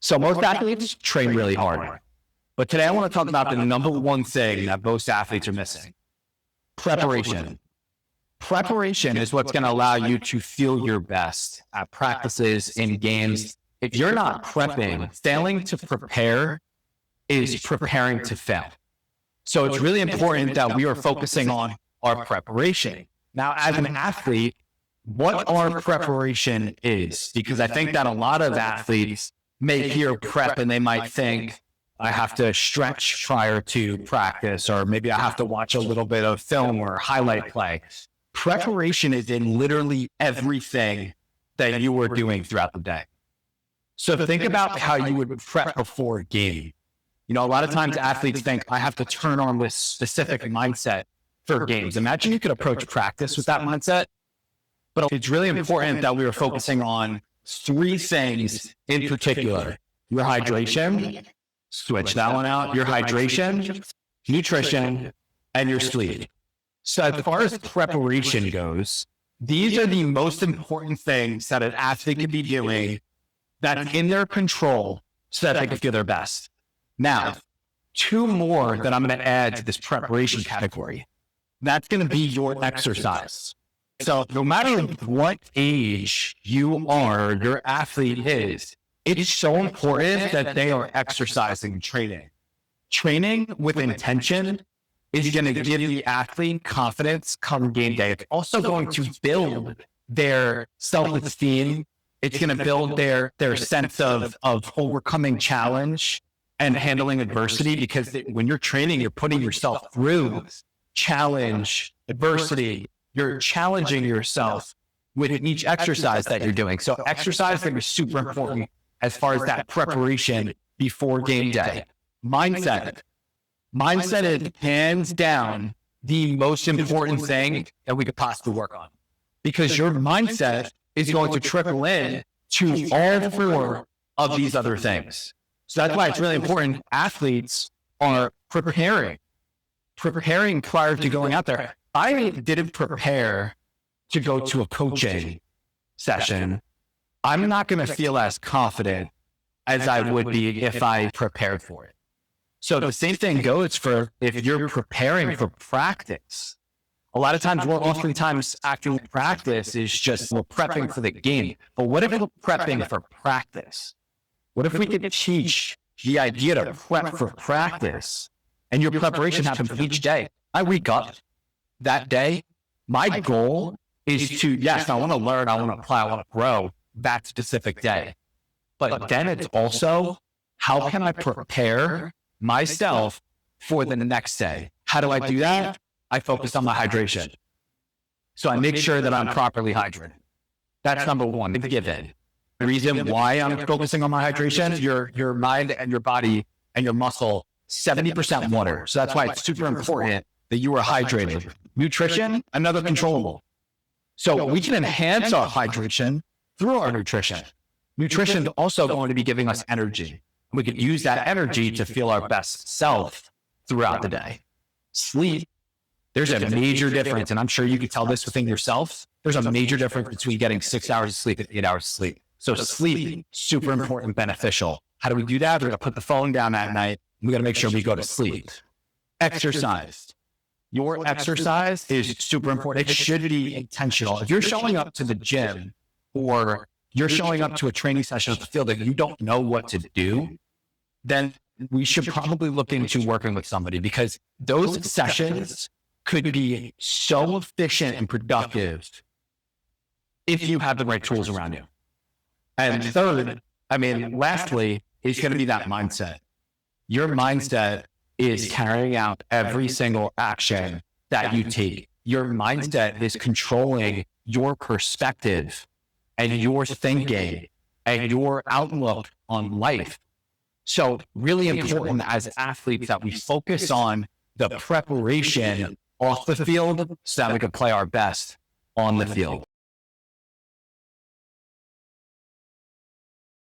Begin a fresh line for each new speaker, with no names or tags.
So most athletes train really hard. But today I want to talk about the number one thing that most athletes are missing: preparation. Preparation is what's going to allow you to feel your best at practices, in games. If you're not prepping, failing to prepare is preparing to fail. So it's really important that we are focusing on our preparation. Now, as an athlete, what our preparation is, because I think that a lot of athletes may hear prep and they might think, I have to stretch prior to practice, or maybe I have to watch a little bit of film or highlight play. Preparation is in literally everything that you are doing throughout the day. So think about how you would prep before a game. You know, a lot of times athletes think, I have to turn on this specific mindset for games. Imagine you could approach practice with that mindset. But it's really important that we are focusing on three things in particular: your hydration, switch that one out, your hydration, nutrition, and your sleep. So as far as preparation goes, these are the most important things that an athlete can be doing that's in their control so that they can feel their best. Now, two more that I'm going to add to this preparation category. That's going to be your exercise. So no matter what age you are, your athlete is, it's so important that they are exercising and training. Training with intention is going to give the athlete confidence come game day. It's also going to build their self-esteem. It's going to build their sense of overcoming challenge and handling adversity, because when you're training, you're putting yourself through challenge, adversity. You're challenging yourself with each exercise that you're doing. So exercise is super important as far as that preparation before game day. Mindset. Mindset is hands down the most important thing that we could possibly work on, because your mindset is going to trickle in to all four of these other things. So that's why it's really important athletes are preparing prior to going out there. I didn't prepare to go to a coaching session. I'm not going to feel as confident as I would be if I prepared for it. So the same thing goes for if you're preparing for practice. A lot of times, we're oftentimes acting like practice is just we're prepping for the game. But what if we're prepping for practice? What if we could teach the idea to prep for practice, and your preparation happens each day? I wake up that day. My goal is to, yes, I want to learn, I want to apply, I want to grow that specific day. But then it's also, how can I prepare myself for the next day? How do I do that? I focus on my hydration. So I make sure that I'm properly hydrated. That's number one, the given. The reason why I'm focusing on my hydration, your mind and your body and your muscle, 70% water. So that's why it's super important that you are hydrated. Nutrition, another controllable. So we can enhance our hydration through our nutrition. Nutrition is also going to be giving us energy. We can use that energy to feel our best self throughout the day. Sleep, there's a major difference, and I'm sure you can tell this within yourself. There's a major difference between getting 6 hours of sleep and 8 hours of sleep. So sleep, super important, beneficial. How do we do that? We're going to put the phone down at night. We got to make sure we go to sleep. Exercise. Your exercise is super important. It should be intentional. If you're showing up to the gym or you're showing up to a training session at the field and you don't know what to do, then we should probably look into working with somebody, because those sessions could be so efficient and productive if you have the right tools around you. And third, lastly, is going to be that mindset. Your mindset is carrying out every single action that you take. Your mindset is controlling your perspective and your thinking and your outlook on life. So really important as athletes that we focus on the preparation off the field so that we can play our best on the field.